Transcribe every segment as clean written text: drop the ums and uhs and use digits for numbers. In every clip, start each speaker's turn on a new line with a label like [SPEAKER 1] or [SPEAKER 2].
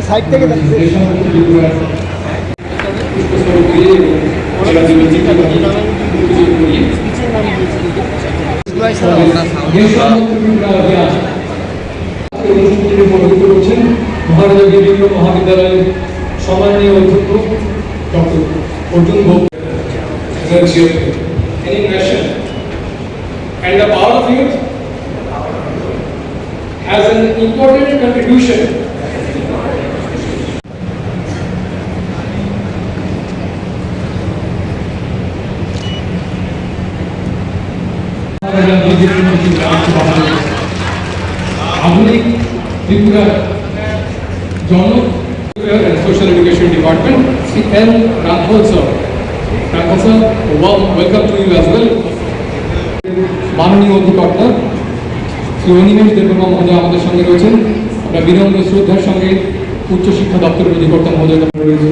[SPEAKER 1] Side থেকে মহারাজা বিভিন্ন মহাবিদ্যালয়ের সম্মানীয় অধ্যক্ষ ডক্টর অর্জুন ভোগ any question and the power of youth has an important contribution আধুনিক ত্রিপুরা জনক and Social Education Department, Sri N. Rathod sir. Rathod sir, welcome to you as well. মাননীয় অধিকর্তা শ্রী অনিমেষ দেববর্মা মহোদয় আমাদের সঙ্গে রয়েছেন। আমরা বিনম্র শ্রদ্ধার সঙ্গে উচ্চশিক্ষা দপ্তরের অধিকর্তা মহোদয় রয়েছে।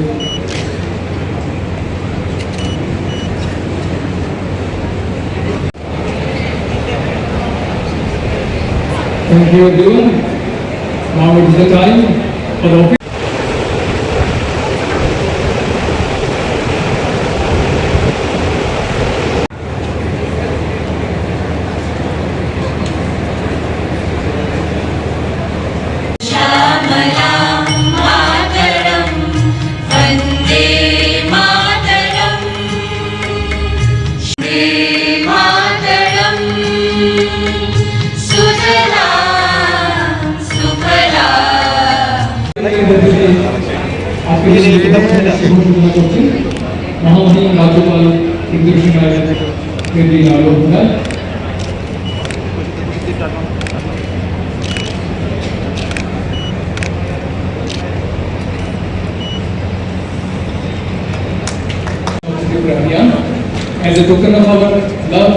[SPEAKER 1] Thank you everyone. Now it is the time for the office. মহামহিম রাজ্যপাল as a token of our love,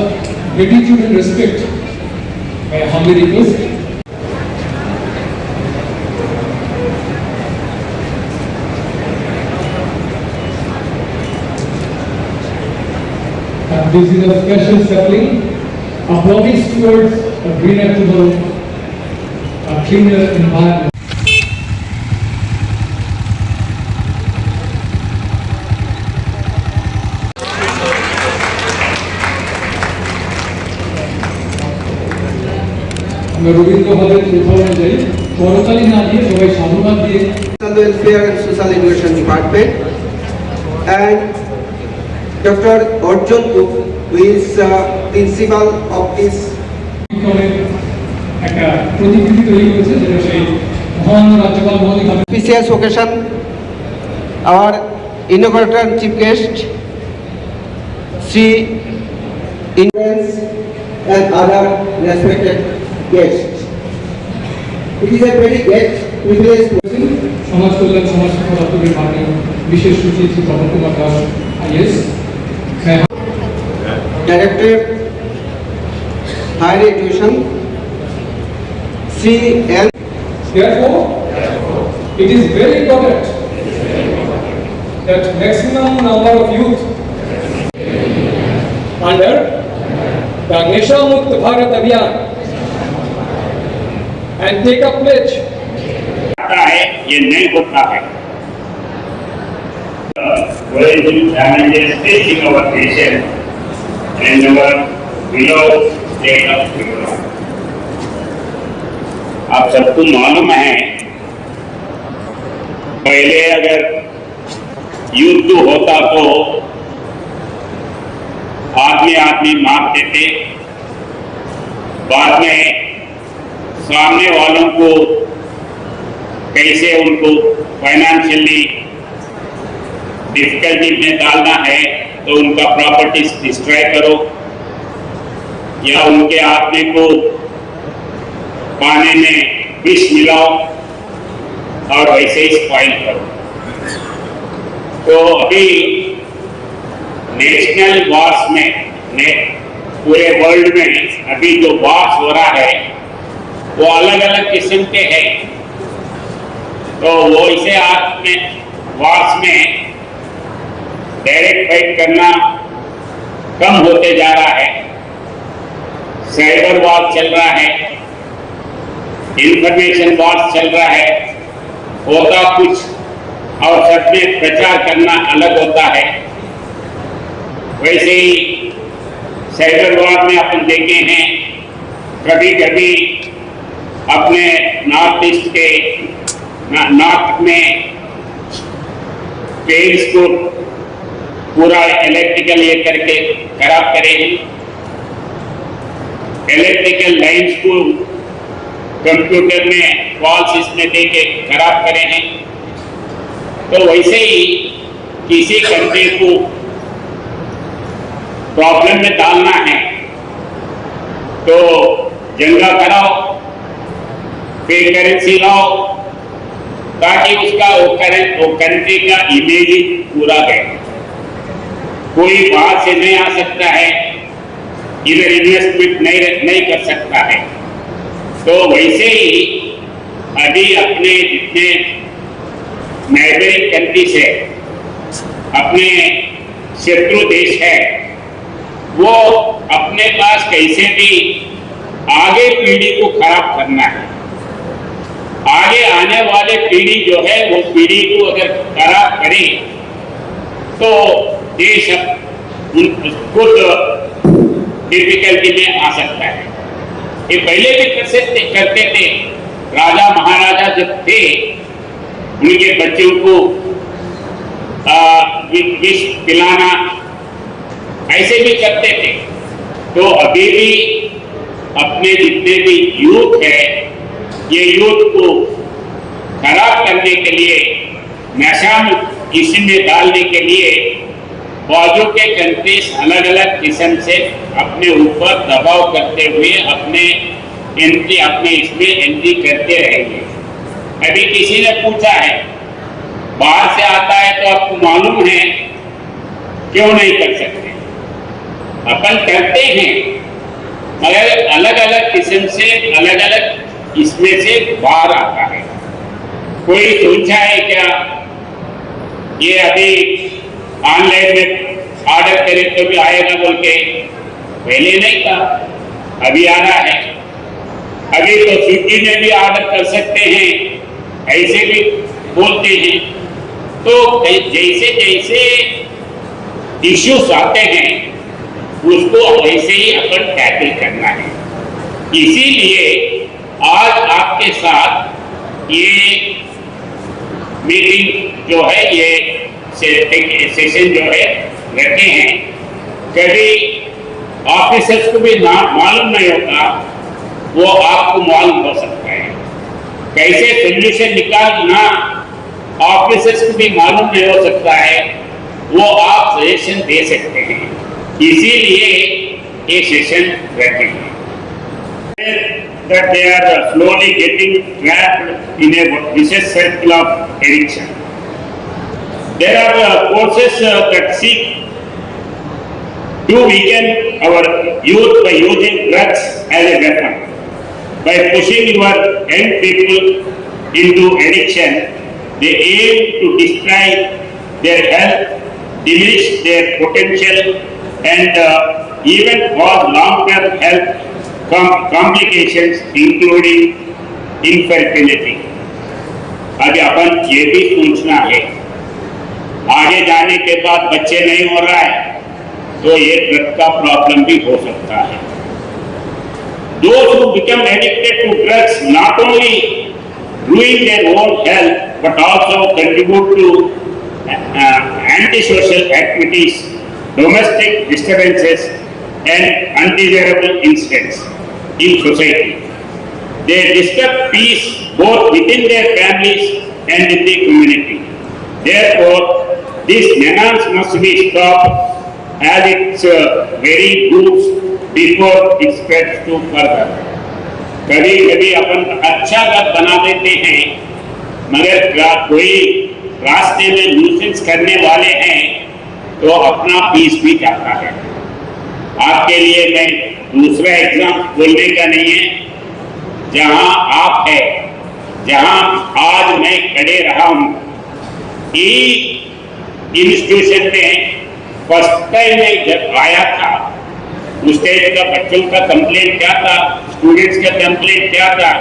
[SPEAKER 1] gratitude and respect, I humbly request this is a special sapling, a promise towards a greener tomorrow, a cleaner environment. আমরা রবীন্দ্র হলের কোথাও যাই করতালি না দিয়ে সবাই সাধুবাদ দিয়ে
[SPEAKER 2] Welfare and Social Education Department and Dr. Arjun Bhoog, who is principal of this
[SPEAKER 1] একটা প্রতিকৃতি তৈরি করেছে যেটা সেই মহান রাজ্যপাল মহোদয়
[SPEAKER 2] auspicious occasion, our inaugural and chief guest, Sri Indians and other respected guests. It is a very great privilege to
[SPEAKER 1] সমাজ কল্যাণ সমাজ শিক্ষা দপ্তরের মাননীয় বিশেষ সচিব Shri Tapan Kumar Das IAS,
[SPEAKER 2] Director Higher Education, CN.
[SPEAKER 1] Therefore, it is very important that maximum number of youth under the Nasha Mukt Bharat Abhiyan and take a pledge.
[SPEAKER 3] ये नहीं होता है। Challenges facing our nation and our below state of Tripura. आप सबको मालूम है पहले अगर युद्ध होता तो आदमी मारते थे, बाद में सामने वालों को कैसे उनको फाइनेंशियली डिफिकल्टी में डालना है तो उनका प्रॉपर्टीज डिस्ट्रॉय करो या उनके आदमी को पानी में विष मिलाओ और वैसे ही स्पॉइल करो। तो अभी नेशनल वॉर्स में पूरे वर्ल्ड में अभी जो वॉर्स हो रहा है वो अलग अलग किस्म के हैं। तो वो इसे आज में वॉर्स में डायरेक्ट फाइट करना कम होते जा रहा है। साइबर वॉर चल रहा है, इंफॉर्मेशन वॉर चल रहा है, होता कुछ और सब में प्रचार करना अलग होता है। वैसे ही साइबर वॉर में अपन देखे हैं, कभी कभी अपने नॉर्थ ईस्ट के नॉर्थ में ट्रेन्स को पूरा इलेक्ट्रिकल ये करके खराब करे हैं, इलेक्ट्रिकल लाइन्स को कंप्यूटर में फॉल्स इसमें दे के खराब करे हैं। तो वैसे ही किसी कंट्री को प्रॉब्लम में डालना है तो जंगा कराओ, फेक करेंसी लाओ, ताकि उसका वो कंट्री का इमेज पूरा गए। कोई बाहर से नहीं आ सकता है, इधर इन्वेस्टमेंट नहीं कर सकता है। तो वैसे ही अभी अपने जितने नेबरिंग कंट्रीज है, अपने शत्रु देश है, वो अपने पास कैसे भी आगे पीढ़ी को खराब करना है। आगे आने वाले पीढ़ी जो है वो पीढ़ी को अगर खराब करे तो देश खुद डिफिकल्टी में आ सकता है। ये पहले भी करते थे। राजा महाराजा जब थे, उनके बच्चों को विष पिलाना ऐसे भी करते थे। तो अभी भी अपने जितने भी यूथ है, ये यूथ को खराब करने के लिए, नशा में इसमें डालने के लिए बाजू के कंट्रीज अलग अलग किस्म से अपने ऊपर दबाव करते हुए अपने इसमें एंट्री करते रहेंगे। अभी किसी ने पूछा है, बाहर से आता है तो आपको मालूम है क्यों नहीं कर सकते? अपन करते हैं, मगर अलग अलग किस्म से अलग अलग इसमें से बाहर आता है। कोई सोचा है क्या ये अभी ऑनलाइन में ऑर्डर करे तो भी आएगा बोल के? पहले नहीं था, अभी आ रहा है। अभी तो स्विगी में भी ऑर्डर कर सकते हैं, ऐसे भी बोलते हैं। तो जैसे जैसे इश्यूज आते हैं उसको वैसे ही अपन टैकल करना है। इसीलिए आज आपके साथ ये मीटिंग जो है, ये सेशन जो है रखे हैं। कभी ऑफिसर्स को भी मालूम नहीं होता, वो आपको मालूम हो सकता है। कैसे सोल्यूशन निकालना ऑफिसर्स को भी मालूम नहीं हो सकता है, वो आप सजेशन दे सकते हैं। इसीलिए ये सेशन रखे हैं। That they are slowly getting trapped in a vicious circle of addiction. There are forces that seek to weaken our youth by using drugs as a weapon. By pushing your young people into addiction, they aim to destroy their health, diminish their potential, and even cause long-term health complications, including infertility. अभी अपन ये भी सोचना है, आगे जाने के बाद बच्चे नहीं हो रहा है तो ये ड्रग का प्रॉब्लम भी हो सकता है। Those who become addicted to drugs not only ruin their own health but also contribute to antisocial activities, domestic disturbances, and undesirable incidents in society. They disturb peace both within their families and in the community. Therefore, this menace must be stopped as its very roots before it spreads to further. कभी कभी अपन अच्छा घर बना देते हैं, मगर कोई रास्ते में न्यूसेंस करने वाले हैं तो अपना पीस भी जाता है। आपके लिए मैं दूसरा एग्जाम बोलने का नहीं है, जहां आप है, जहां आज मैं खड़े रहा हूं, इंस्टीट्यूशन में फर्स्ट टाइम मैं जब आया था स्टेट का बच्चों का कंप्लेंट क्या था, स्टूडेंट्स का कंप्लेंट क्या था?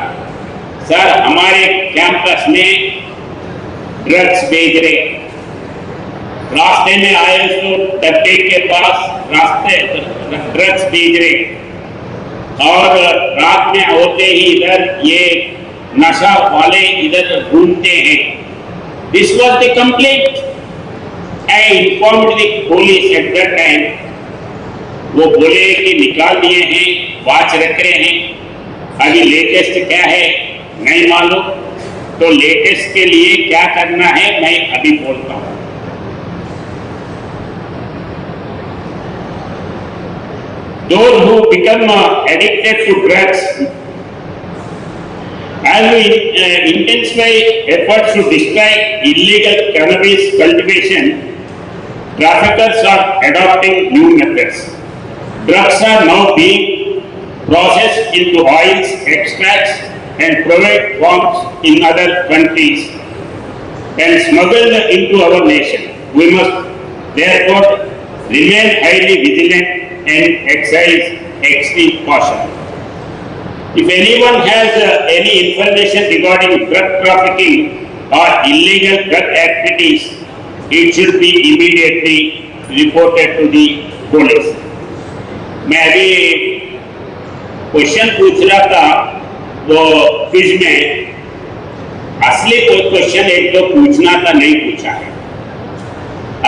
[SPEAKER 3] सर, हमारे कैंपस में ड्रग्स बेच रहे, रास्ते में आए तो डब्बे के पास रास्ते ड्रग्स बेच रहे और रात में होते ही इधर ये नशा वाले इधर घूमते हैं। This was the complaint. I informed the police at that time. वो बोले कि निकाल दिए हैं, वाच रख रहे हैं। अभी लेटेस्ट क्या है नहीं मालूम, तो लेटेस्ट के लिए क्या करना है मैं अभी बोलता हूं। Those who become addicted to drugs, as we intensify efforts to destroy illegal cannabis cultivation, traffickers are adopting new methods. Drugs are now being processed into oils, extracts, and product forms in other countries and smuggled into our nation. We must therefore remain highly vigilant and exercise extreme caution. If anyone has any information regarding drug trafficking or illegal drug activities, it should be immediately reported to the police. मैं अभी question पूछ रहा था वो quiz में, असली कोई question एक तो पूछना था, नहीं पूछा है।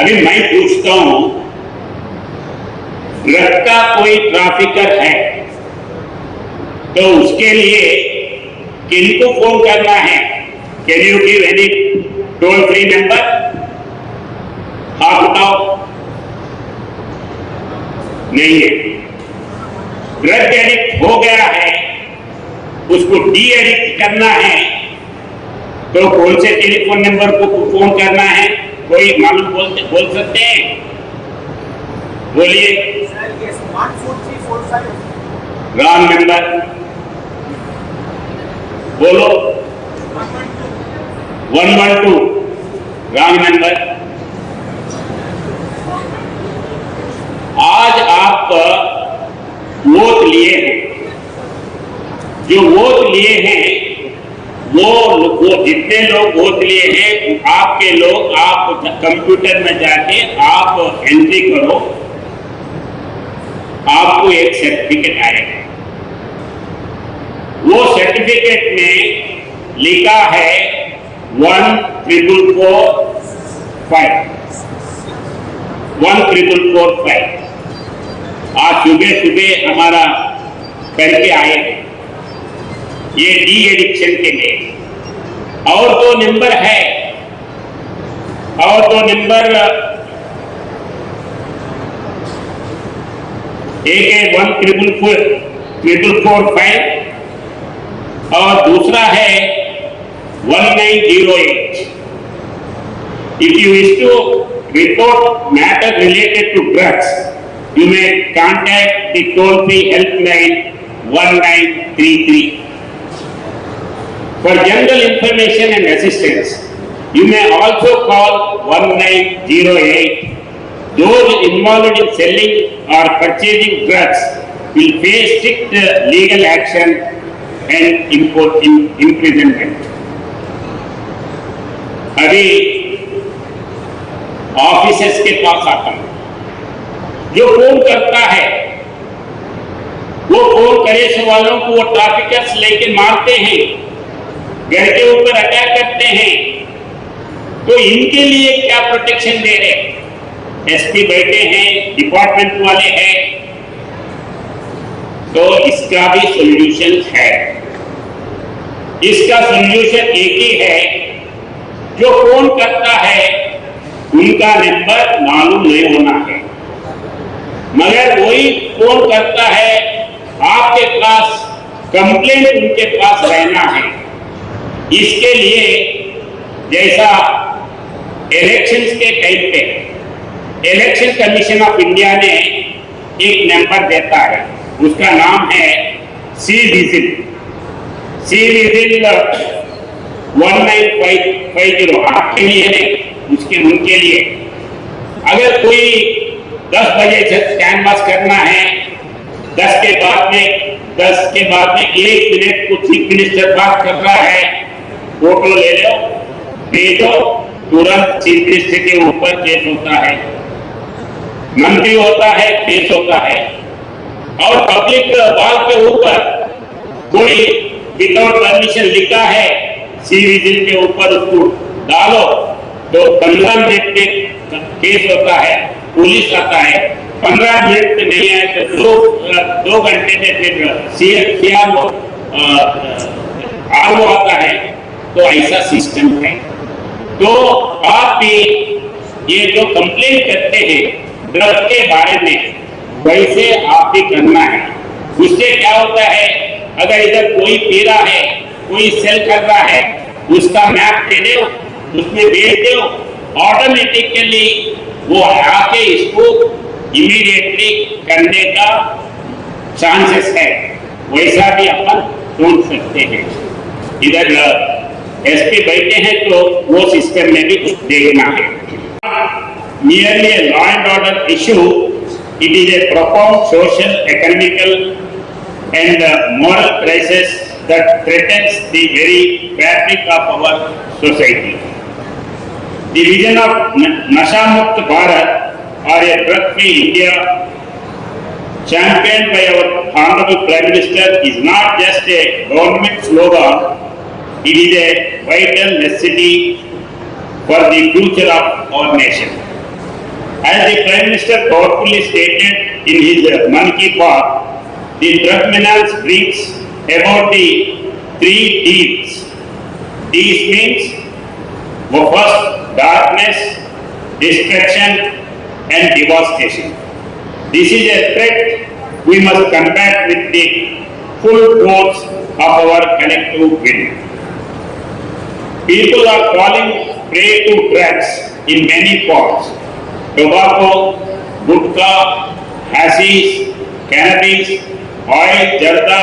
[SPEAKER 3] अभी मैं पूछता हूं, ड्रग का कोई ट्रैफिकर है तो उसके लिए किनको फोन करना है? Can you give any toll free number? हाँ बताओ। नहीं है। ड्रग एडिक्ट हो गया है, उसको डी एडिक्ट करना है तो कौन से टेलीफोन नंबर को फोन करना है? कोई मालूम बोल सकते हैं? बोलिए। रॉन्ग नंबर बोलो। 112 रॉन्ग नंबर। आज आप वोट लिए हैं, जो वोट लिए हैं वो जितने लोग वोट लिए हैं आपके लोग, आप कंप्यूटर में जाके आप एंट्री करो, आपको एक सर्टिफिकेट आएगा। वो सर्टिफिकेट में लिखा है 14445। आज सुबह सुबह हमारा करके आए हैं ये डी एडिक्शन के लिए। और दो नंबर है, और दो नंबर, एक है 14445 और दूसरा है 1908। If you wish to report matter related to drugs, you may contact the toll-free helpline 1933. For general information and assistance, you may also call 1908. Those involved in selling or purchasing drugs will face strict legal action and imprisonment. अभी officers के पास आता हूं, जो phone करता है वो phone करे से वालों को वो ट्रैफिकर्स लेके मारते हैं, घर के ऊपर अटैक करते हैं, तो इनके लिए क्या प्रोटेक्शन दे रहे हैं? एसपी बैठे हैं, डिपार्टमेंट वाले हैं, तो इसका भी सॉल्यूशन है। इसका सॉल्यूशन एक ही है, जो फोन करता है उनका नंबर मालूम नहीं होना है, मगर वही फोन करता है आपके पास कंप्लेंट उनके पास रहना है। इसके लिए जैसा इलेक्शंस के टाइम पे इलेक्शन कमीशन ऑफ इंडिया ने एक नंबर देता है, उसका नाम है सी विजिल 1950 आपके लिए नहीं, उसके उनके लिए। अगर कोई 10 बजे से कैनवास करना है 10 के बाद में 1 मिनट को चीफ मिनिस्टर बात कर रहा है, फोटो ले लो, भेजो, तुरंत चीफ मिनिस्टर के ऊपर केस होता है, मंत्री होता है, केस होता है। और पब्लिक वॉल के ऊपर कोई विदाउट परमिशन लिखा है, सी विजिल के ऊपर उसको डालो तो 15 मिनट में केस होता है, पुलिस आता है, 15 मिनट में नहीं आए तो 2 घंटे में फिर सीआरओ आरओ आता है। तो ऐसा सिस्टम है। तो आप भी ये जो कंप्लेन करते हैं ड्रग के बारे में, वैसे आप भी करना है। उससे क्या होता है, अगर इधर कोई पी रहा है, कोई सेल कर रहा है, उसका मैप दे दो, उसमें भेज दो, ऑटोमेटिकली वो आके इसको इमीडिएटली करने का चांसेस है। वैसा भी अपन ढूंढ सकते हैं। इधर एसपी बैठे हैं तो वो सिस्टम में भी कुछ देखना है। Merely a law and order issue, it is a profound social, economical and moral crisis that threatens the very fabric of our society. The vision of Nasha Mukt Bharat or a drug-free India championed by our Honorable Prime Minister is not just a government slogan, it is a vital necessity for the future of our nation. As the Prime Minister thoughtfully stated in his Mann Ki Baat, the drug menace brings about the 3 Ds. These means, first, darkness, destruction and devastation. This is a threat we must combat with the full force of our collective will. People are falling prey to drugs in many forms. Tobacco, gutka, hashish, cannabis, oil, jarda,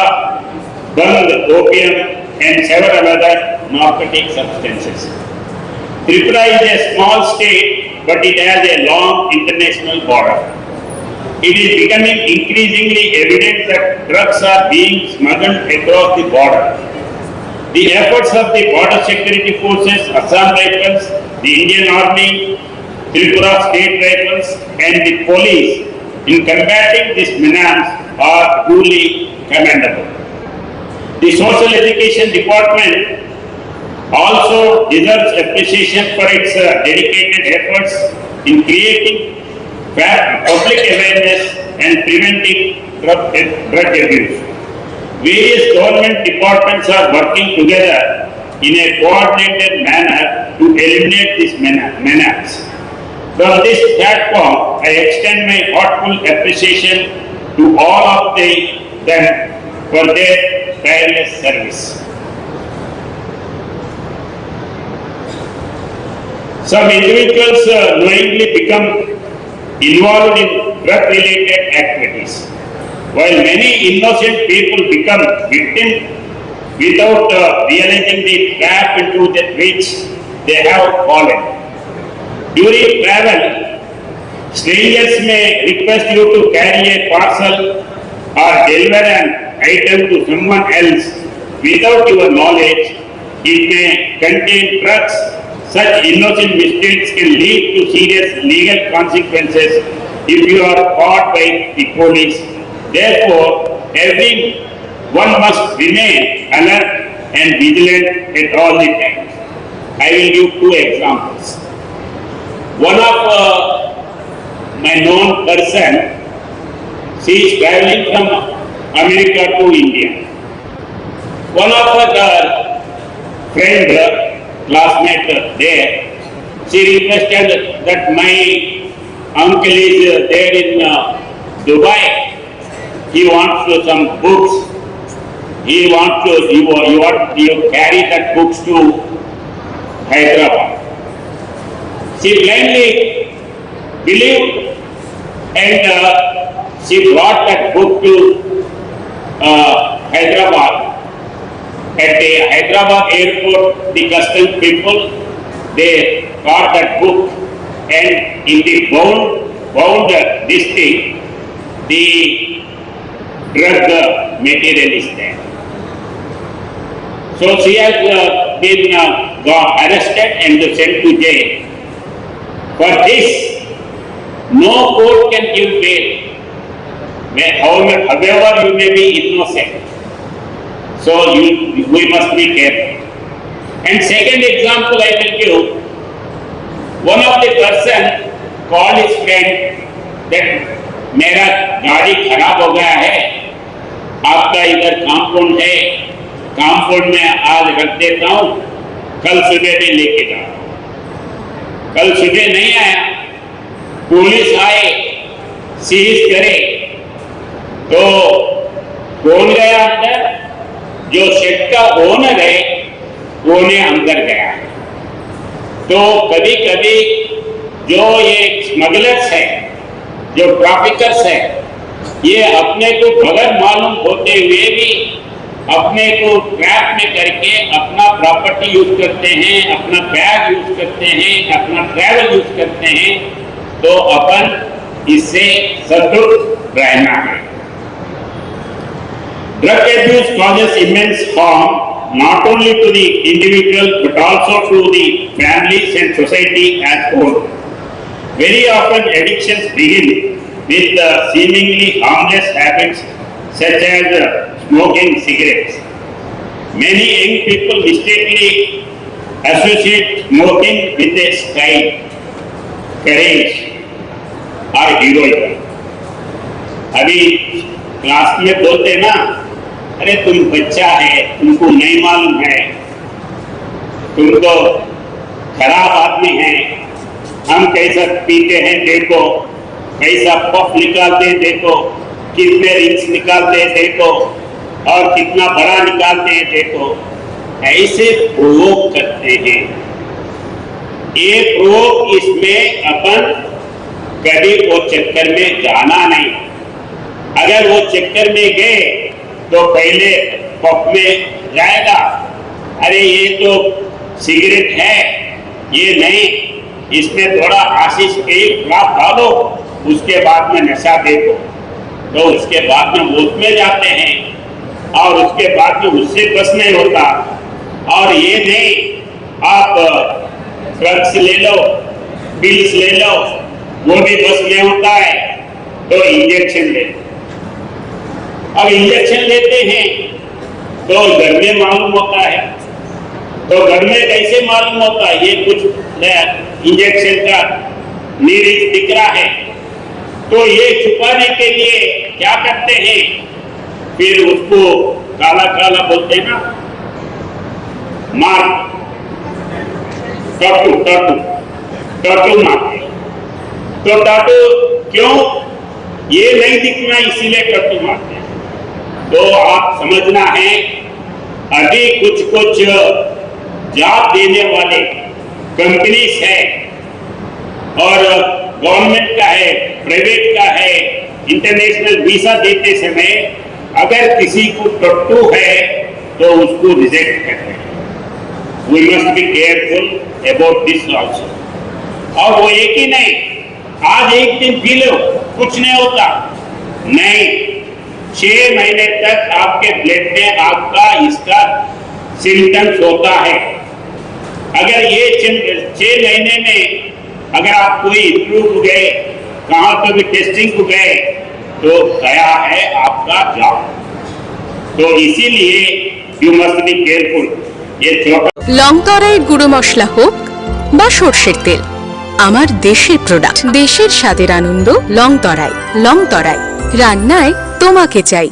[SPEAKER 3] bhang, opium and several other narcotic substances. Tripura is a small state, but it has a long international border. It is becoming increasingly evident that drugs are being smuggled across the border. The efforts of the border security forces, Assam Rifles, the Indian Army, Tripura State Rifles and the police in combating this menace are truly commendable. The Social Education Department also deserves appreciation for its dedicated efforts in creating public awareness and preventing drug abuse. Various government departments are working together in a coordinated manner to eliminate this menace. From this platform, I extend my heartfelt appreciation to all of them for their tireless service. Some individuals knowingly become involved in drug-related activities, while many innocent people become victims without realizing the trap into which they have fallen. During travel, strangers may request you to carry a parcel or deliver an item to someone else without your knowledge. It may contain drugs. Such innocent mistakes can lead to serious legal consequences if you are caught by the police. Therefore, everyone must remain alert and vigilant at all the times. I will give 2 examples. One of my known person, she is traveling from America to India. One of her friend, classmate there, she requested that my uncle is there in Dubai. He wants some books. He wants to, you carry that books to Hyderabad. She blindly believed and she brought that book to Hyderabad. At the Hyderabad airport, the custom people, they got that book and in the bound this thing, the drug material is there. So she has been got arrested and sent to jail. For this, no court can give bail, however you may be innocent. So we must be careful. And second example I will give, one of the person called his friend that मेरा गाड़ी खराब हो गया है, आपका इधर compound है, compound में आज रख देता हूँ, कल सुबह में लेके जाओ। कल सुबह नहीं आया, पुलिस आए, सीज करे, तो कौन गया अंदर? जो शेड का ओनर है वो ने अंदर गया। तो कभी कभी जो ये स्मगलर्स है, जो ट्रैफिकर्स है, ये अपने को बगैर मालूम होते हुए भी अपने को ट्रैप में करके अपना प्रॉपर्टी यूज करते हैं, अपना बैग यूज करते हैं, अपना ट्रैवल यूज करते हैं। तो अपन इससे सतर्क रहना है। Drug abuse causes immense harm not only to the individual but also to the families and society as whole. Very often addictions begin with seemingly harmless habits such as smoking cigarettes. Many young people mistakenly associate smoking with a style, courage or heroism. अभी class में बोलते ना, अरे तुम बच्चा है, तुमको नहीं मालूम है, तुम तो खराब आदमी हैं, हम कैसा पीते हैं देखो, कैसा पफ निकालते हैं देखो, कितने रिंग्स निकालते हैं देखो, और कितना बड़ा निकालते हैं देखो। ऐसे प्रयोग करते हैं। ये प्रयोग इसमें अपन कभी वो चक्कर में जाना नहीं। अगर वो चक्कर में गए तो पहले पफ में जाएगा, अरे ये तो सिगरेट है, ये नहीं, इसमें थोड़ा आशीष के ड्रॉप डालो, उसके बाद में नशा देखो। तो उसके बाद में वोट में जाते हैं और उसके बाद में उससे बस नहीं होता। और ये नहीं आप ड्रग्स ले लो, पिल्स ले लो, वो भी बस में होता है, तो इंजेक्शन ले लो। अब इंजेक्शन लेते हैं तो घर में मालूम होता है, तो घर में कैसे मालूम होता है? ये कुछ इंजेक्शन का नीरिज दिख रहा है, तो ये छुपाने के लिए क्या करते हैं? फिर उसको काला काला बोलते हैं ना, मार, टटू टटू टटू मारते। तो टटू क्यों? ये नहीं दिखना इसीलिए टटू मारते हैं। तो आप समझना है, अभी कुछ कुछ जॉब देने वाले कंपनीज है और गवर्नमेंट का है, प्राइवेट का है, इंटरनेशनल वीजा देते समय अगर किसी को टट्टू है तो उसको रिजेक्ट करते हैं। We must be careful about this also. और वो एक ही नहीं, आज एक दिन पी लो कुछ नहीं होता, नहीं, 6 महीने तक आपके ब्लड में आपका इसका सिम्टम्स होता है। अगर ये 6 महीने में अगर आप कोई इंटरव्यू को गए, कहाँ तो भी टेस्टिंग को गए, तो गया है आपका जॉब। तो इसीलिए यू मस्ट बी केयरफुल। ये छोटा
[SPEAKER 4] লংতরাই গুঁড়ো মশলা হোক বা সরষের তেল, আমার দেশের প্রোডাক্ট, দেশের স্বাদের আনন্দ লংতরাই। লংতরাই রান্নায় তোমাকে চাই।